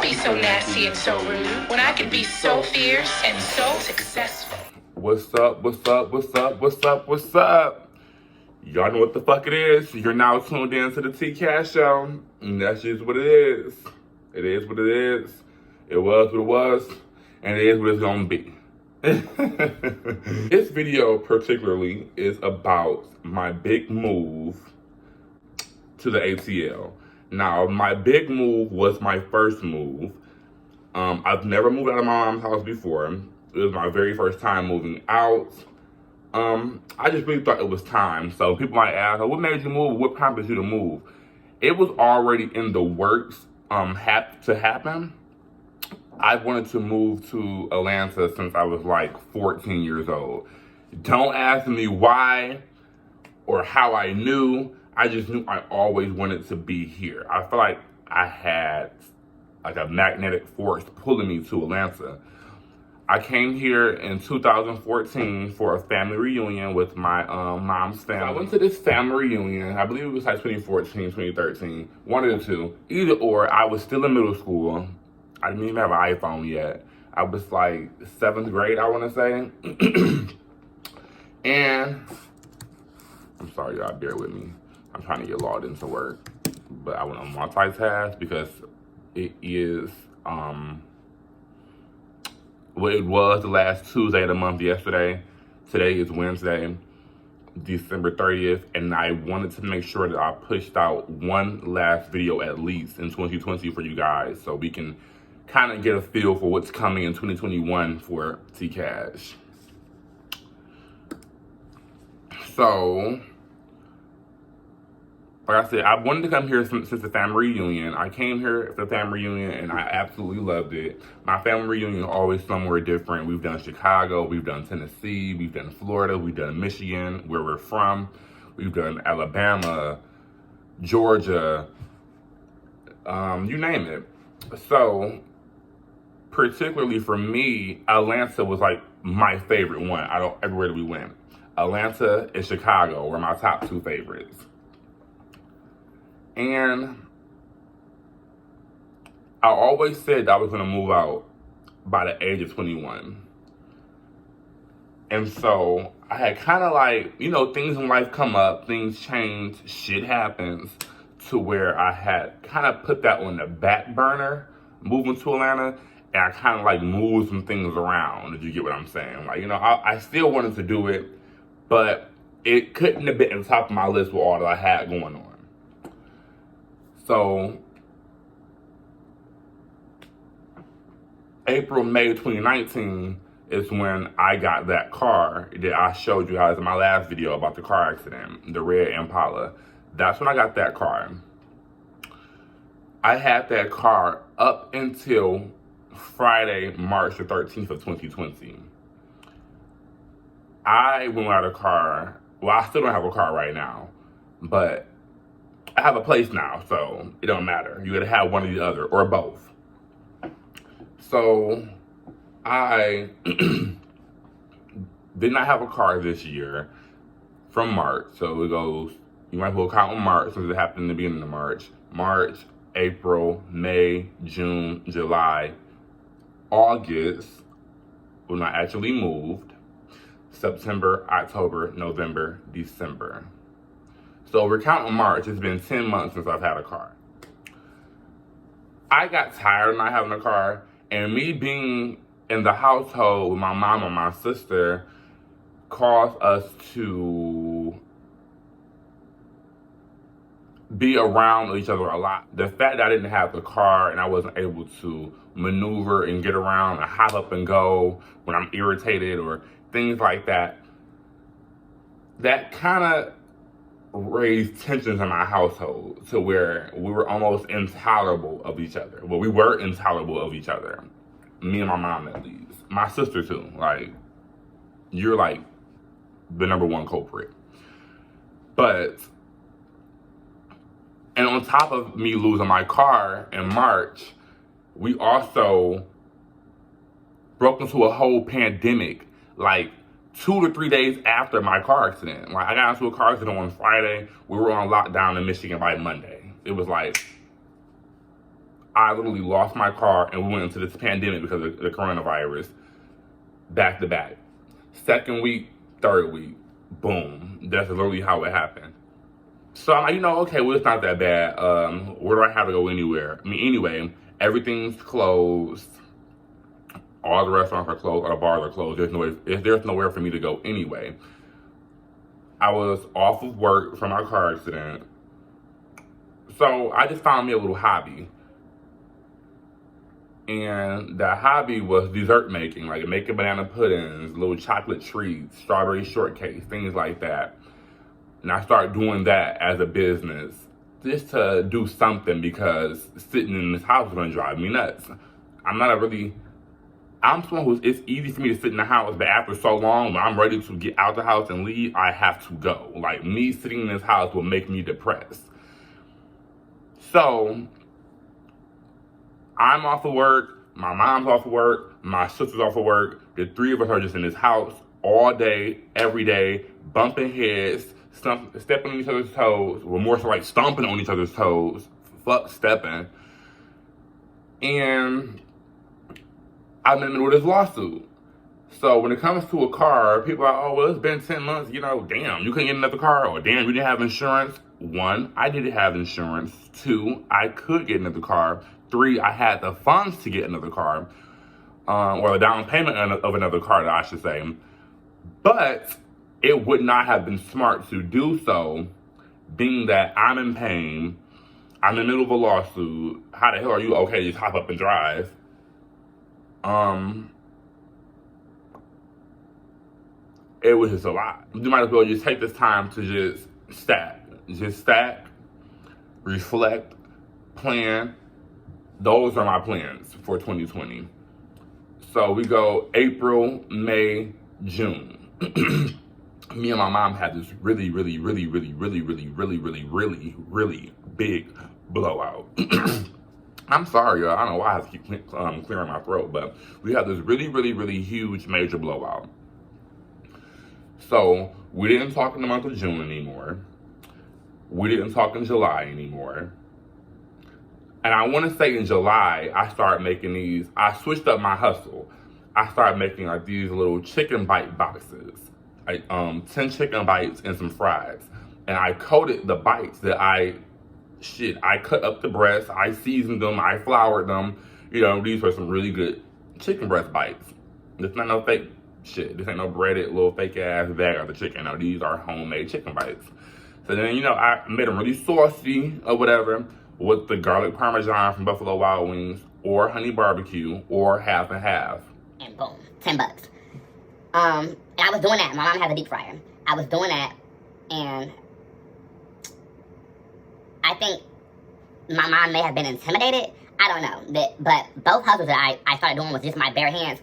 be so nasty and so rude when I can be so fierce and so successful? What's up, what's up, what's up, what's up, what's up? Y'all know what the fuck it is. You're now tuned in to the T-Cash Show. And that's just what it is. It is what it is. It was what it was. And it is what it's gonna be. This video particularly is about my big move to the ATL. Now, my big move was my first move. I've never moved out of my mom's house before. It was my very first time moving out. I just really thought it was time. So people might ask, what made you move? What prompted you to move? It was already in the works to happen. I wanted to move to Atlanta since I was like 14 years old. Don't ask me why or how I knew. I just knew I always wanted to be here. I feel like I had like a magnetic force pulling me to Atlanta. I came here in 2014 for a family reunion with my mom's family. So I went to this family reunion. I believe it was like 2014, 2013. One of the two. Either or, I was still in middle school. I didn't even have an iPhone yet. I was like 7th grade, I want to say. And I'm sorry, y'all, bear with me. I'm trying to get logged into work. But I went on multitask because it is, well, it was the last Tuesday of the month yesterday. Today is Wednesday, December 30th. And I wanted to make sure that I pushed out one last video at least in 2020 for you guys. So we can kind of get a feel for what's coming in 2021 for T-Cash. So, like I said, I wanted to come here since the family reunion. I came here for the family reunion and I absolutely loved it. My family reunion is always somewhere different. We've done Chicago, we've done Tennessee, we've done Florida, we've done Michigan, where we're from. We've done Alabama, Georgia, you name it. So, particularly for me, Atlanta was like my favorite one out of everywhere that we went. Atlanta and Chicago were my top two favorites. And I always said that I was going to move out by the age of 21. And so I had kind of like, you know, things in life come up, things change, shit happens, to where I had kind of put that on the back burner, moving to Atlanta, and I kind of like moved some things around, if you get what I'm saying. Like, you know, I still wanted to do it, but it couldn't have been on top of my list with all that I had going on. So, April, May 2019 is when I got that car that I showed you guys in my last video about the car accident, the red Impala. That's when I got that car. I had that car up until Friday, March the 13th of 2020. I went out of a car. Well, I still don't have a car right now, but I have a place now, so it don't matter. You gotta have one or the other, or both. So, I did not have a car this year from March. So it goes, you might as well count on March since it happened in the beginning of March. March, April, May, June, July, August, when I actually moved, September, October, November, December. So we're counting March. It's been 10 months since I've had a car. I got tired of not having a car, and me being in the household with my mom and my sister caused us to be around each other a lot. The fact that I didn't have the car and I wasn't able to maneuver and get around and hop up and go when I'm irritated or things like that, that kind of raised tensions in my household to where we were almost intolerable of each other. Well, we were intolerable of each other. Me and my mom, at least. My sister, too. Like, you're like the number one culprit. But, and on top of me losing my car in March, we also broke into a whole pandemic, like 2 to 3 days after my car accident. Like, I got into a car accident on Friday. We were on lockdown in Michigan by Monday. It was like I literally lost my car and we went into this pandemic because of the coronavirus back to back. Second week, third week, boom. That's literally how it happened. So I'm like, okay, well, it's not that bad. Where do I have to go anywhere? I mean, anyway, everything's closed. All the restaurants are closed. All the bars are closed. There's nowhere for me to go anyway. I was off of work from my car accident. So I just found me a little hobby. And that hobby was dessert making, like making banana puddings, little chocolate treats, strawberry shortcakes, things like that. And I started doing that as a business just to do something because sitting in this house is going to drive me nuts. I'm someone who's, it's easy for me to sit in the house, but after so long, when I'm ready to get out the house and leave, I have to go. Like, me sitting in this house will make me depressed. So, I'm off of work, my mom's off of work, my sister's off of work. The three of us are just in this house all day, every day, bumping heads, stepping on each other's toes. Well, more so like stomping on each other's toes. Fuck stepping. And I'm in the middle of this lawsuit. So when it comes to a car, people are like, oh, well, it's been 10 months. Damn, you couldn't get another car. Or damn, you didn't have insurance. 1, I didn't have insurance. 2, I could get another car. 3, I had the funds to get another car. Or the down payment of another car, I should say. But it would not have been smart to do so, being that I'm in pain. I'm in the middle of a lawsuit. How the hell are you okay to just hop up and drive? It was just a lot. You might as well just take this time to just stack, reflect, plan. Those are my plans for 2020. So we go April, May, June. Me and my mom had this really big blowout. I'm sorry, y'all. I don't know why I have to keep clearing my throat, but we had this really huge major blowout. So we didn't talk in the month of June anymore. We didn't talk in July anymore. And I want to say in July, I switched up my hustle. I started making like these little chicken bite boxes, like 10 chicken bites and some fries. And I coated the bites that I cut up the breasts, I seasoned them, I floured them. These were some really good chicken breast bites. This not no fake shit. This ain't no breaded little fake ass bag of the chicken. No, these are homemade chicken bites. So then, I made them really saucy or whatever with the garlic parmesan from Buffalo Wild Wings or honey barbecue or half and half. And boom, $10. And I was doing that. My mom had a deep fryer. I was doing that, and I think my mom may have been intimidated. I don't know. But both hustles that I started doing with just my bare hands,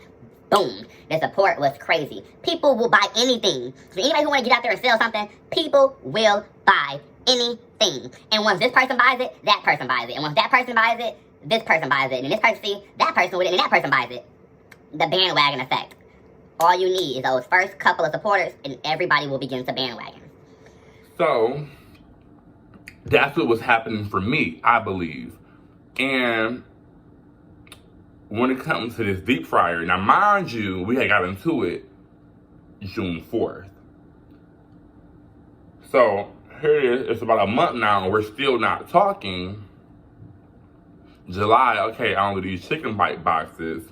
boom, the support was crazy. People will buy anything. So anybody who want to get out there and sell something, people will buy anything. And once this person buys it, that person buys it. And once that person buys it, this person buys it. And this person sees that person with it, and that person buys it. The bandwagon effect. All you need is those first couple of supporters, and everybody will begin to bandwagon. So that's what was happening for me, I believe. And when it comes to this deep fryer, now mind you, we had got into it June 4th. So here it is, it's about a month now, and we're still not talking. July, okay, I only do these chicken bite boxes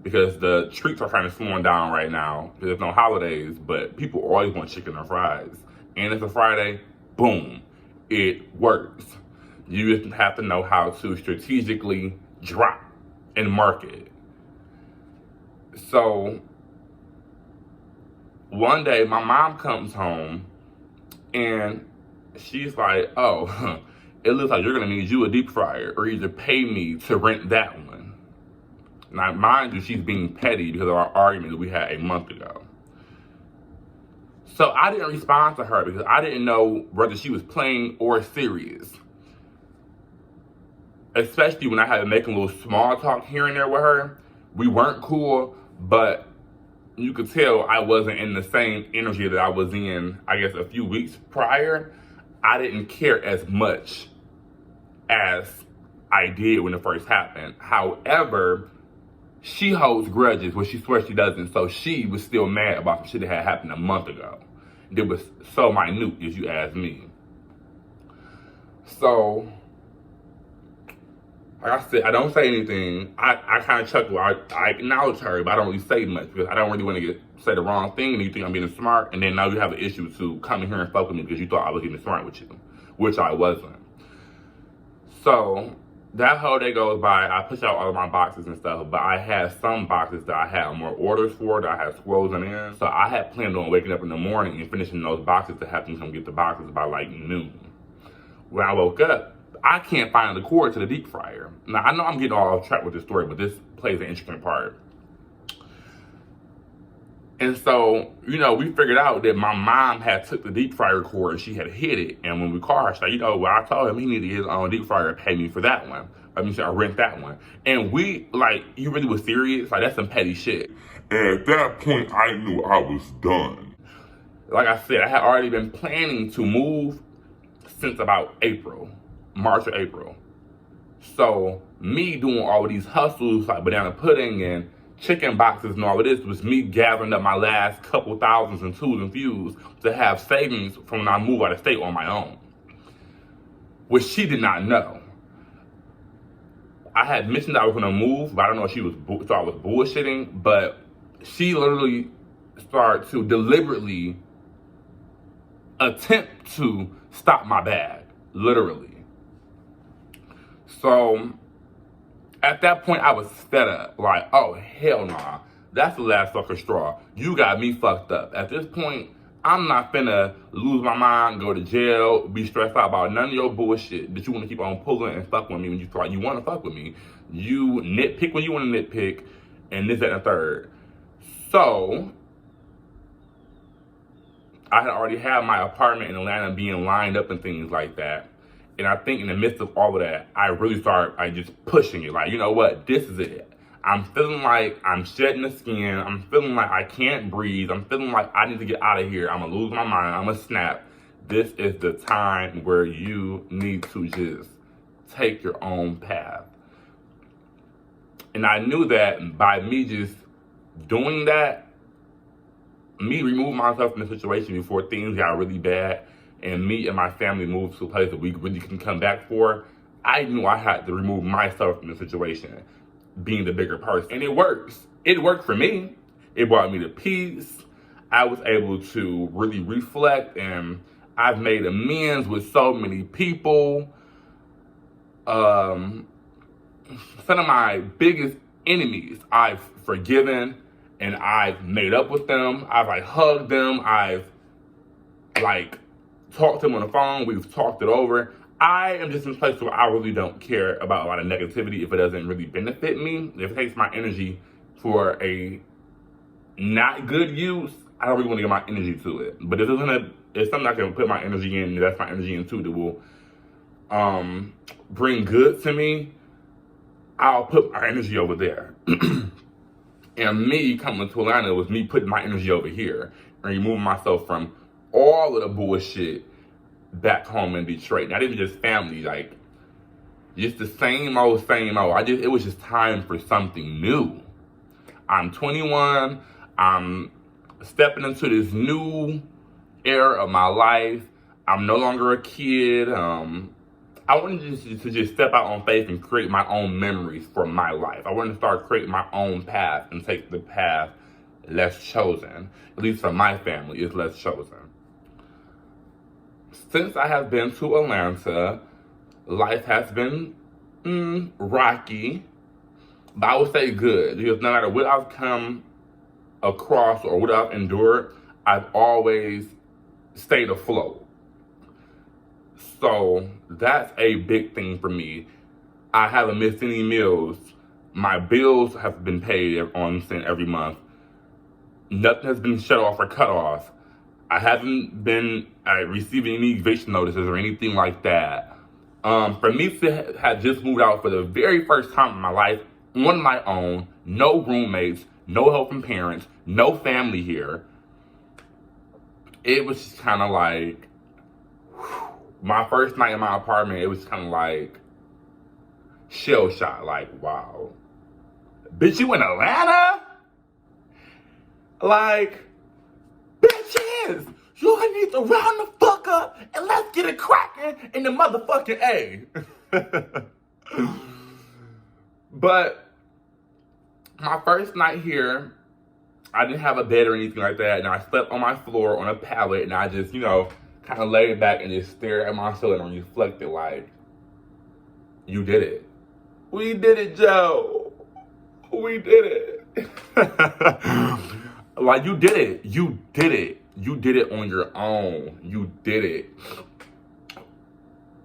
because the treats are kind of slowing down right now. There's no holidays, but people always want chicken or fries. And it's a Friday, boom, it works. You just have to know how to strategically drop and market. So one day my mom comes home and she's like, oh, it looks like you're gonna need you a deep fryer or either pay me to rent that one. Now, mind you, she's being petty because of our argument that we had a month ago. So I didn't respond to her because I didn't know whether she was playing or serious. Especially when I had to make a little small talk here and there with her. We weren't cool, but you could tell I wasn't in the same energy that I was in, I guess, a few weeks prior. I didn't care as much as I did when it first happened. However, she holds grudges, which she swears she doesn't. So she was still mad about some shit that had happened a month ago. It was so minute, if you ask me. So, like I said, I don't say anything. I kind of chuckle. I acknowledge her, but I don't really say much because I don't really want to say the wrong thing and you think I'm being smart, and then now you have an issue to come in here and fuck with me because you thought I was getting smart with you, which I wasn't. So, that whole day goes by, I push out all of my boxes and stuff, but I had some boxes that I had more orders for, that I had squirrels in. So I had planned on waking up in the morning and finishing those boxes to have them come get the boxes by like noon. When I woke up, I can't find the cord to the deep fryer. Now, I know I'm getting all off track with this story, but this plays an interesting part. And so, you know, we figured out that my mom had took the deep fryer cord and she had hid it. And when we called her, she said, you know, well, I told him he needed his own deep fryer, pay me for that one. I mean, I rent that one. And we, like, you really was serious? Like, that's some petty shit. And at that point, I knew I was done. Like I said, I had already been planning to move since about April, March or April. So, me doing all of these hustles, like banana pudding and chicken boxes and all of this, was me gathering up my last couple thousands and twos and fews to have savings from when I move out of state on my own, which she did not know. I had mentioned that I was going to move, but I don't know if she thought I was bullshitting, but she literally started to deliberately attempt to stop my bag, literally. So, at that point, I was fed up. Like, oh, hell nah. That's the last fucking straw. You got me fucked up. At this point, I'm not finna lose my mind, go to jail, be stressed out about none of your bullshit that you want to keep on pulling and fuck with me when you feel like you want to fuck with me. You nitpick when you want to nitpick, and this, that, and the third. So, I had already had my apartment in Atlanta being lined up and things like that. And I think in the midst of all of that, I really started just pushing it. Like, you know what? This is it. I'm feeling like I'm shedding the skin. I'm feeling like I can't breathe. I'm feeling like I need to get out of here. I'm going to lose my mind. I'm going to snap. This is the time where you need to just take your own path. And I knew that by me just doing that, me removing myself from the situation before things got really bad, and me and my family moved to a place that we really can come back for, I knew I had to remove myself from the situation, being the bigger person. And it works. It worked for me. It brought me to peace. I was able to really reflect, and I've made amends with so many people. Some of my biggest enemies I've forgiven, and I've made up with them. I've hugged them. I've talked to them on the phone. We've talked it over. I am just in a place where I really don't care about a lot of negativity if it doesn't really benefit me. If it takes my energy for a not good use, I don't really want to give my energy to it. But if it's something I can put my energy in, that's my energy into, that will bring good to me, I'll put my energy over there. And me coming to Atlanta was me putting my energy over here and removing myself from all of the bullshit back home in Detroit. Not even just family, just the same old. It was just time for something new. I'm 21. I'm stepping into this new era of my life. I'm no longer a kid. I wanted to just step out on faith and create my own memories for my life. I wanted to start creating my own path and take the path less chosen. At least for my family, is less chosen. Since I have been to Atlanta, life has been rocky, but I would say good, because no matter what I've come across or what I've endured, I've always stayed afloat. So that's a big thing for me. I haven't missed any meals. My bills have been paid on cent every month. Nothing has been shut off or cut off. I haven't been receiving any eviction notices or anything like that. For me to have just moved out for the very first time in my life on my own, no roommates, no help from parents, no family here, it was just kind of like, my first night in my apartment, it was kind of like, shell shocked, like, wow. Bitch, you in Atlanta? Like, bitches, you need to round the fuck up and let's get it cracking in the motherfucking A. But my first night here, I didn't have a bed or anything like that, and I slept on my floor on a pallet, and I just, kind of laid back and just stared at my ceiling and reflected like, you did it. We did it, Joe. We did it. Like, you did it. You did it. You did it on your own. You did it.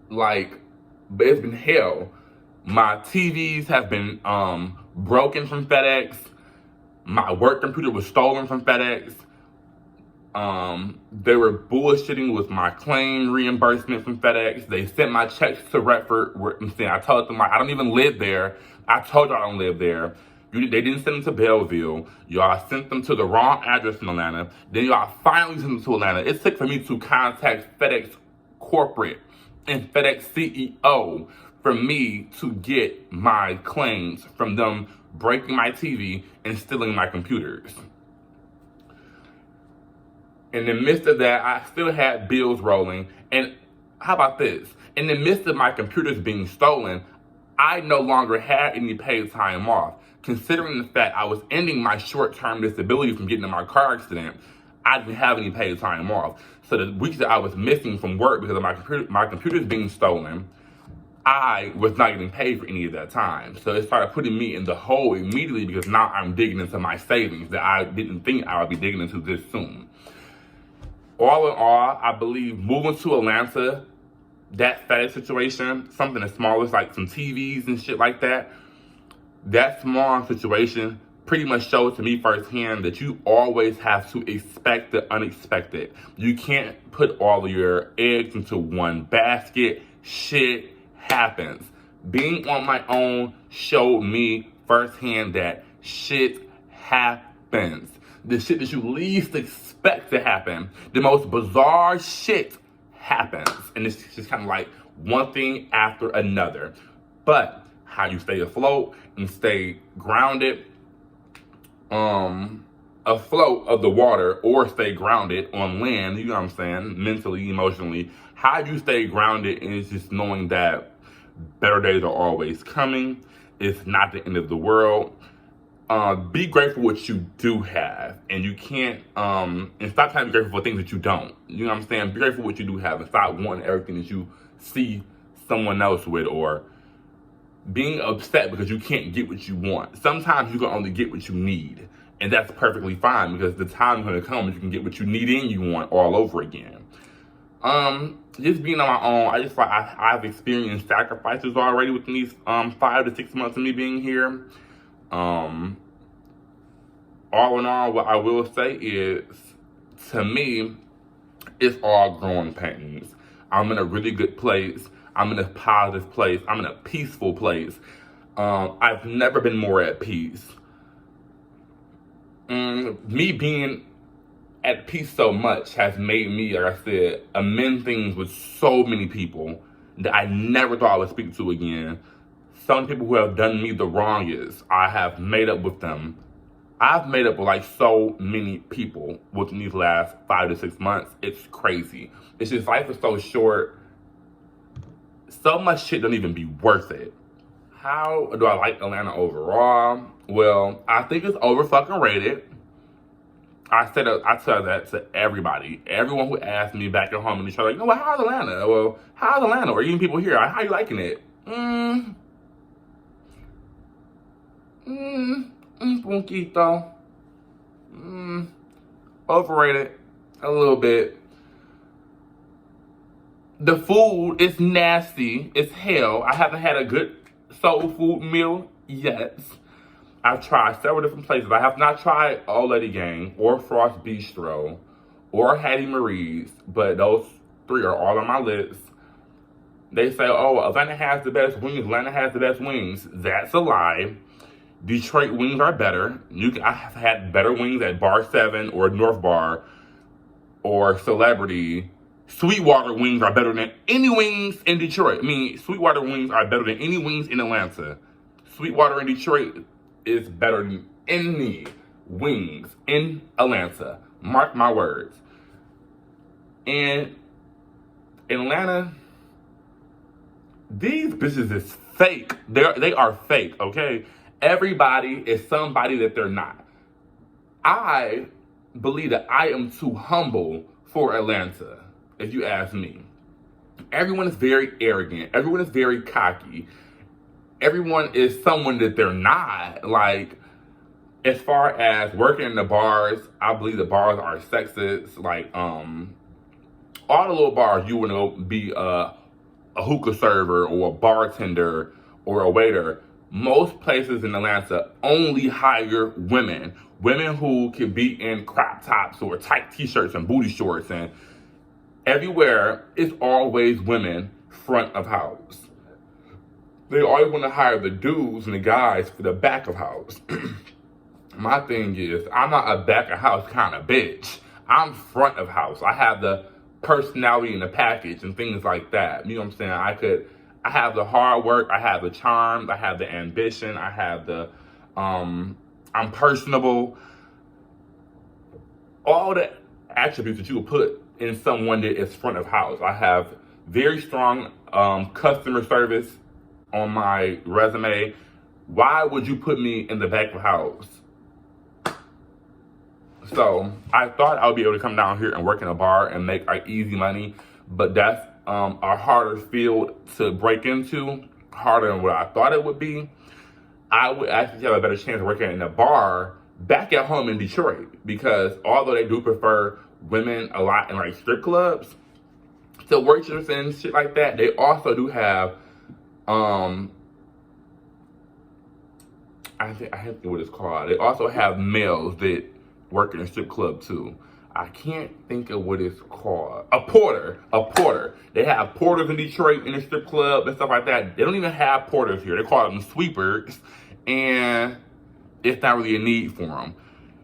Like, but it's been hell. My TVs have been broken from FedEx. My work computer was stolen from FedEx. They were bullshitting with my claim reimbursement from FedEx. They sent my checks to Redford. I told them, like, I don't even live there. I told y'all I don't live there. They didn't send them to Belleville. Y'all sent them to the wrong address in Atlanta. Then y'all finally sent them to Atlanta. It took for me to contact FedEx corporate and FedEx CEO for me to get my claims from them breaking my TV and stealing my computers. In the midst of that, I still had bills rolling. And how about this? In the midst of my computers being stolen, I no longer had any paid time off. Considering the fact I was ending my short-term disability from getting in my car accident, I didn't have any paid time off. So the weeks that I was missing from work because of my computers being stolen, I was not getting paid for any of that time. So it started putting me in the hole immediately because now I'm digging into my savings that I didn't think I would be digging into this soon. All in all, I believe moving to Atlanta, that FedEx situation, something as small as like some TVs and shit like that, that small situation pretty much showed to me firsthand that you always have to expect the unexpected. You can't put all of your eggs into one basket. Shit happens. Being on my own showed me firsthand that shit happens. The shit that you least expect to happen, the most bizarre shit happens. And it's just kind of like one thing after another. But how you stay afloat and stay grounded, afloat of the water, or stay grounded on land, you know what I'm saying, mentally, emotionally. How you stay grounded is just knowing that better days are always coming. It's not the end of the world. Be grateful for what you do have, and you can't, and stop trying to be grateful for things that you don't. You know what I'm saying? Be grateful for what you do have, and stop wanting everything that you see someone else with, or being upset because you can't get what you want. Sometimes you can only get what you need, and that's perfectly fine because the time is going to come when you can get what you need and you want all over again. Just being on my own, I just I've experienced sacrifices already within these 5 to 6 months of me being here. All in all, what I will say is, to me, it's all growing pains. I'm in a really good place. I'm in a positive place. I'm in a peaceful place. I've never been more at peace. Me being at peace so much has made me, like I said, amend things with so many people that I never thought I would speak to again. Some people who have done me the wrongest, I have made up with them. I've made up with like so many people within these last 5 to 6 months. It's crazy. It's just, life is so short. So much shit don't even be worth it. How do I like Atlanta overall? Well, I think it's over fucking rated. I tell that to everybody. Everyone who asks me back at home in the show, like, well, how's Atlanta? Well, how's Atlanta? Or even people here, how you liking it? Poquito. Overrated a little bit. The food is nasty. It's hell. I haven't had a good soul food meal yet. I've tried several different places. I have not tried Old Lady Gang or Frost Bistro or Hattie Marie's, but those 3 are all on my list. They say, oh, Atlanta has the best wings. Atlanta has the best wings. That's a lie. Detroit wings are better. I have had better wings at Bar 7 or North Bar or Celebrity Sweetwater wings are better than any wings in Detroit. I mean, Sweetwater wings are better than any wings in Atlanta. Sweetwater in Detroit is better than any wings in Atlanta. Mark my words. And in Atlanta, these bitches is fake. They are fake, okay? Everybody is somebody that they're not. I believe that I am too humble for Atlanta, if you ask me. Everyone is very arrogant. Everyone is very cocky. Everyone is someone that they're not. Like, as far as working in the bars, I believe the bars are sexist. Like, all the little bars, you want to be a hookah server or a bartender or a waiter. Most places in Atlanta only hire women. Women who can be in crop tops or tight t-shirts and booty shorts, and everywhere it's always women front of house. They always want to hire the dudes and the guys for the back of house. My thing is, I'm not a back of house kind of bitch. I'm front of house. I have the personality in the package and things like that. You know what I'm saying? I have the hard work, I have the charm, I have the ambition, I have the, I'm personable. All the attributes that you would put in someone that is front of house. I have very strong customer service on my resume. Why would you put me in the back of house? So I thought I would be able to come down here and work in a bar and make easy money, but that's a harder field to break into, harder than what I thought it would be. I would actually have a better chance of working in a bar back at home in Detroit, because although they do prefer women a lot in like strip clubs, to waitresses and shit like that, they also do have I have to what it's called. They also have males that work in a strip club too. I can't think of what it's called. A porter. They have porters in Detroit in a strip club and stuff like that. They don't even have porters here. They call them sweepers, and it's not really a need for them.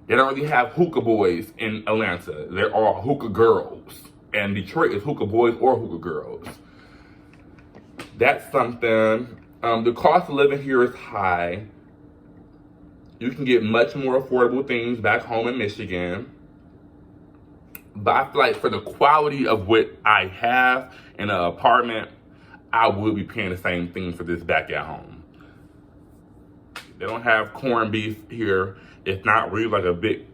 They don't really have hookah boys in Atlanta. They're all hookah girls. And Detroit is hookah boys or hookah girls. That's something. The cost of living here is high. You can get much more affordable things back home in Michigan. But I feel like for the quality of what I have in an apartment, I would be paying the same thing for this back at home. They don't have corned beef here. It's not really like a big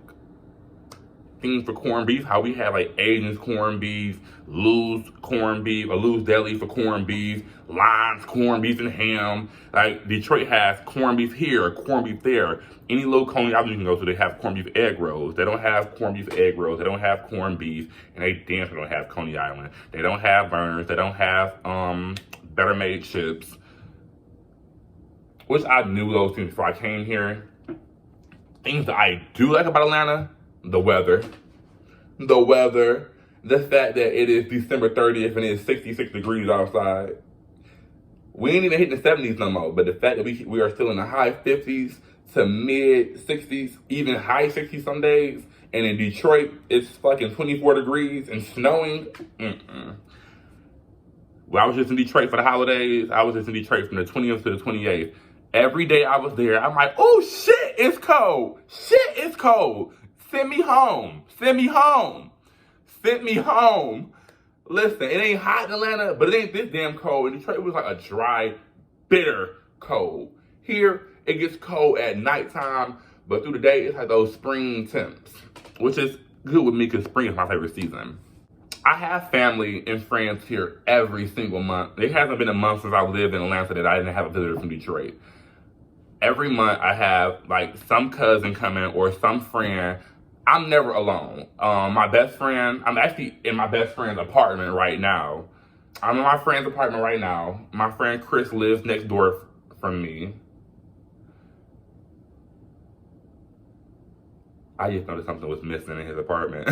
thing for corned beef. How we have like Asians corned beef, Lou's corned beef, or Lou's Deli for corned beef, Lime's corned beef and ham. Like Detroit has corned beef here, corned beef there. Any little Coney Island you can go to, they have corned beef egg rolls. They don't have corned beef egg rolls. They don't have corned beef, and they damn sure don't have Coney Island. They don't have Burns. They don't have Better Made chips, which I knew those things before I came here. Things that I do like about Atlanta: the weather, the fact that it is December 30th and it's 66 degrees outside. We ain't even hitting the 70s no more, but the fact that we are still in the high 50s to mid 60s, even high 60s some days, and in Detroit it's fucking 24 degrees and snowing. Well, I was just in Detroit for the holidays. I was just in Detroit from the 20th to the 28th. Every day I was there, I'm like, oh shit, it's cold. Shit, it's cold. Send me home. Send me home. Send me home. Listen, it ain't hot in Atlanta, but it ain't this damn cold. In Detroit, it was like a dry, bitter cold. Here, it gets cold at nighttime, but through the day, it's like those spring temps, which is good with me because spring is my favorite season. I have family and friends here every single month. It hasn't been a month since I lived in Atlanta that I didn't have a visitor from Detroit. Every month, I have like some cousin coming or some friend. I'm never alone. My best friend, I'm actually in my best friend's apartment right now. I'm in my friend's apartment right now. My friend Chris lives next door from me. I just noticed something was missing in his apartment.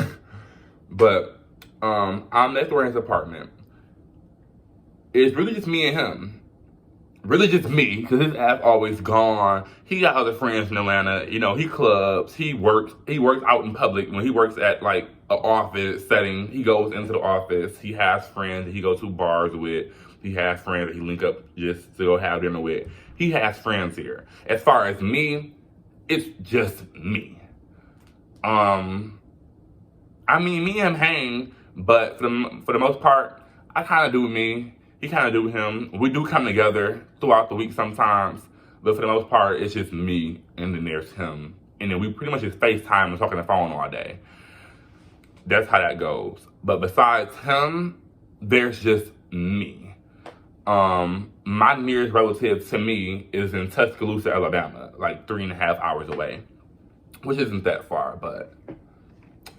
But I'm next door in his apartment. It's really just me and him. really just me, because his ass always gone. He got other friends in Atlanta. You know, he clubs, he works out in public. When he works at like an office setting, he goes into the office. He has friends that he goes to bars with. He has friends that he link up just to go have dinner with. He has friends here. As far as me, it's just me. I mean, me and him hang, but for the most part, I kind of do me. He kind of do him. We do come together throughout the week sometimes, but for the most part, it's just me, and then there's him. And then we pretty much just FaceTime and talk on the phone all day. That's how that goes. But besides him, there's just me. My nearest relative to me is in Tuscaloosa, Alabama, like 3.5 hours away, which isn't that far, but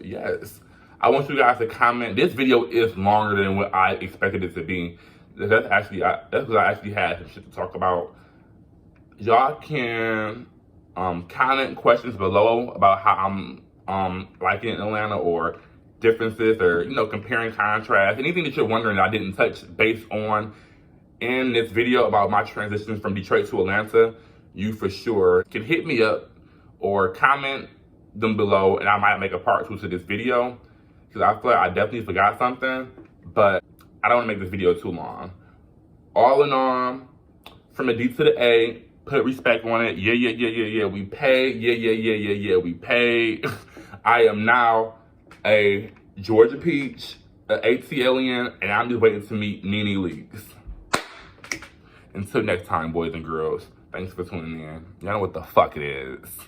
yes. I want you guys to comment. This video is longer than what I expected it to be. That's because I actually had some shit to talk about. Y'all can comment questions below about how I'm liking Atlanta, or differences, or comparing contrast, anything that you're wondering that I didn't touch based on in this video about my transition from Detroit to Atlanta. You for sure can hit me up or comment them below, and I might make a part 2 to this video, because I feel like I definitely forgot something, but I don't want to make this video too long. All in all, from the D to the A, put respect on it. Yeah, we pay. Yeah, we pay. I am now a Georgia Peach, an ATLian, and I'm just waiting to meet Nene Leakes. Until next time, boys and girls, thanks for tuning in. Y'all know what the fuck it is.